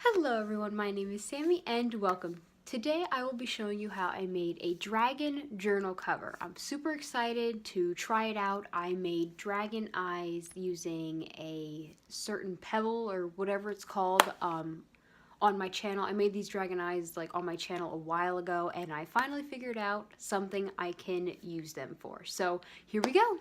Hello everyone, my name is Sammy and welcome. Today I will be showing you how I made a dragon journal cover. I'm super excited to try it out. I made dragon eyes using a certain pebble or whatever it's called on my channel. I made these dragon eyes like on my channel a while ago and I finally figured out something I can use them for. So here we go.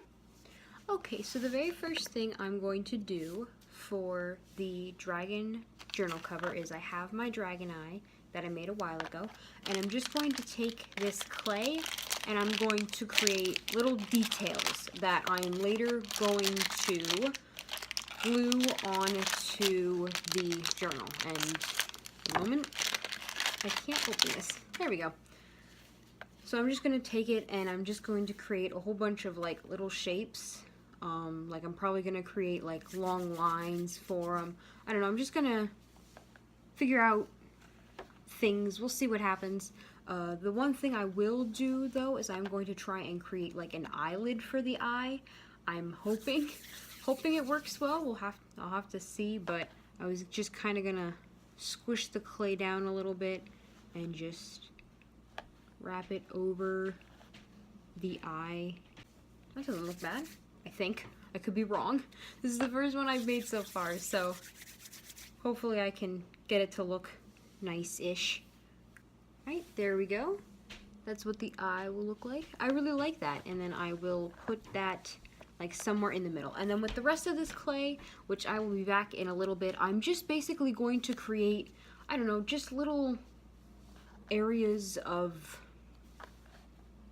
Okay, so the very first thing I'm going to do for the dragon journal cover is I have my dragon eye that I made a while ago, and I'm just going to take this clay and I'm going to create little details that I am later going to glue onto the journal. And a moment, I can't open this. There we go. So I'm just going to take it and I'm just going to create a whole bunch of like little shapes. Like I'm probably going to create like long lines for them. I don't know, I'm just going to figure out things. We'll see what happens. The one thing I will do though is I'm going to try and create like an eyelid for the eye. I'm hoping it works well. I'll have to see, but I was just kind of gonna squish the clay down a little bit and just wrap it over the eye. That doesn't look bad, I think. I could be wrong. This is the first one I've made so far, so hopefully I can get it to look nice-ish. Right, there we go. That's what the eye will look like. I really like that. And then I will put that like somewhere in the middle. And then with the rest of this clay, which I will be back in a little bit, I'm just basically going to create, I don't know, just little areas of,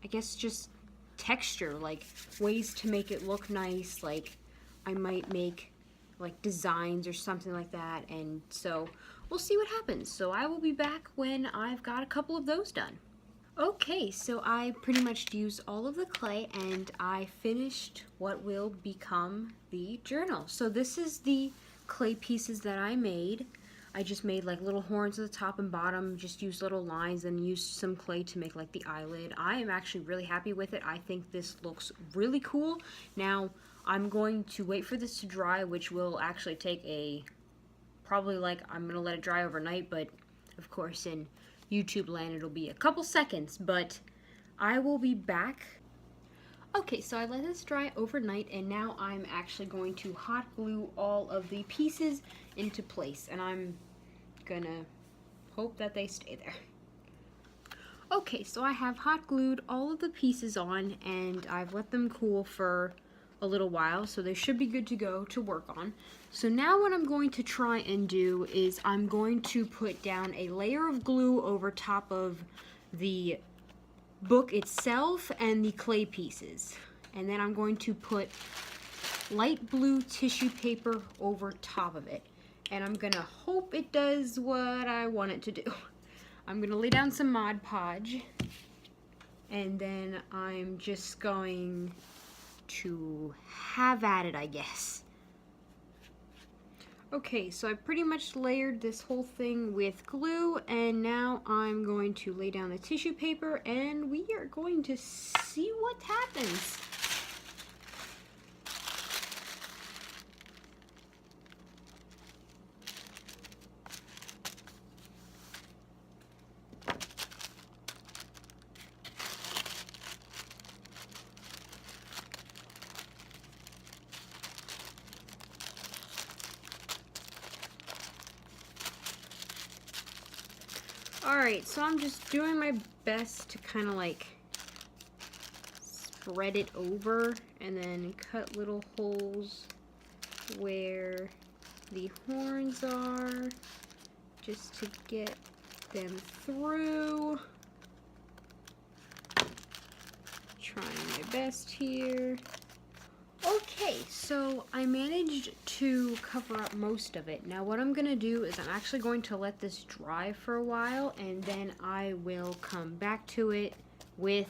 I guess, just texture, like ways to make it look nice. Like I might make like designs or something like that, and so we'll see what happens. So I will be back when I've got a couple of those done. Okay, so I pretty much used all of the clay and I finished what will become the journal. So this is the clay pieces that I made. I just made like little horns at the top and bottom, just used little lines and used some clay to make like the eyelid. I am actually really happy with it. I think this looks really cool. Now I'm going to wait for this to dry, which will actually take probably like, I'm gonna let it dry overnight, but of course in YouTube land it'll be a couple seconds, but I will be back. Okay, so I let this dry overnight and now I'm actually going to hot glue all of the pieces into place, and I'm gonna hope that they stay there. Okay, so I have hot glued all of the pieces on and I've let them cool for a little while, so they should be good to go to work on. So now what I'm going to try and do is I'm going to put down a layer of glue over top of the book itself and the clay pieces. And then I'm going to put light blue tissue paper over top of it. And I'm gonna hope it does what I want it to do. I'm gonna lay down some Mod Podge, and then I'm just going to have at it, I guess. Okay, so I pretty much layered this whole thing with glue, and now I'm going to lay down the tissue paper and we are going to see what happens. Alright, so I'm just doing my best to kind of like spread it over and then cut little holes where the horns are just to get them through. Trying my best here. Okay, so I managed to cover up most of it. Now what I'm going to do is I'm actually going to let this dry for a while and then I will come back to it with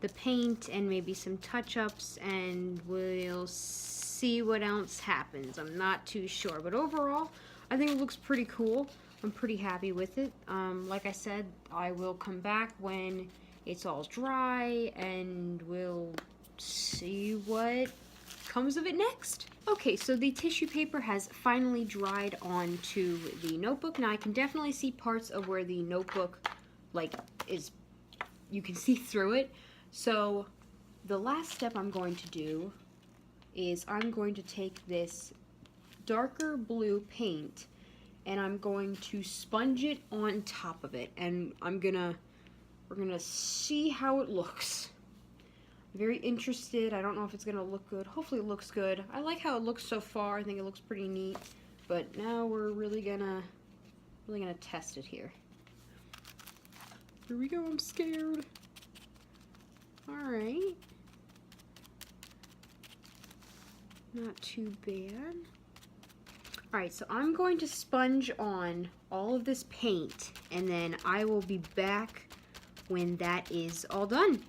the paint and maybe some touch-ups and we'll see what else happens. I'm not too sure, but overall I think it looks pretty cool. I'm pretty happy with it. Like I said, I will come back when it's all dry and we'll see what comes of it next. Okay, so the tissue paper has finally dried onto the notebook. Now I can definitely see parts of where the notebook you can see through it. So the last step I'm going to do is I'm going to take this darker blue paint and I'm going to sponge it on top of it, and we're gonna see how it looks. I'm very interested. I don't know if it's gonna look good. Hopefully it looks good. I like how it looks so far. I think it looks pretty neat. But now we're really gonna test it here. Here we go. I'm scared. All right. Not too bad. All right, so I'm going to sponge on all of this paint, and then I will be back when that is all done.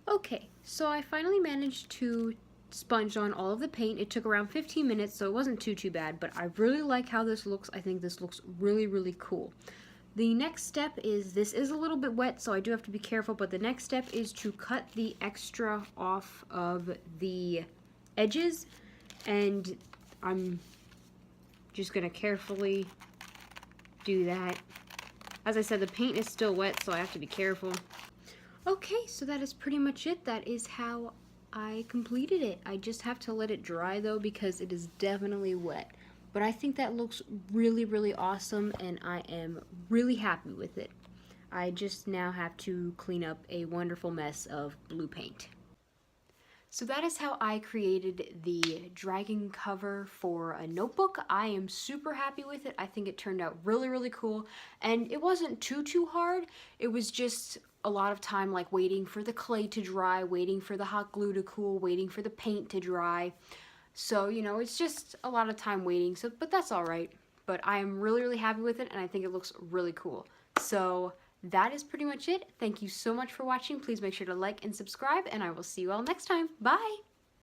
Okay, so I finally managed to sponge on all of the paint. It took around 15 minutes, so it wasn't too bad, but I really like how this looks. I think this looks really cool. The next step is, this is a little bit wet, so I do have to be careful, but the next step is to cut the extra off of the edges, and I'm just gonna carefully do that. As I said, the paint is still wet, so I have to be careful. Okay, so that is pretty much it. That is how I completed it. I just have to let it dry though, because it is definitely wet. But I think that looks really awesome, and I am really happy with it. I just now have to clean up a wonderful mess of blue paint. So that is how I created the dragon cover for a notebook. I am super happy with it. I think it turned out really cool, and it wasn't too hard. It was just a lot of time like waiting for the clay to dry, waiting for the hot glue to cool, waiting for the paint to dry. So, you know, it's just a lot of time waiting, so but that's all right. But I am really happy with it, and I think it looks really cool. So that is pretty much it. Thank you so much for watching. Please make sure to like and subscribe, and I will see you all next time. Bye!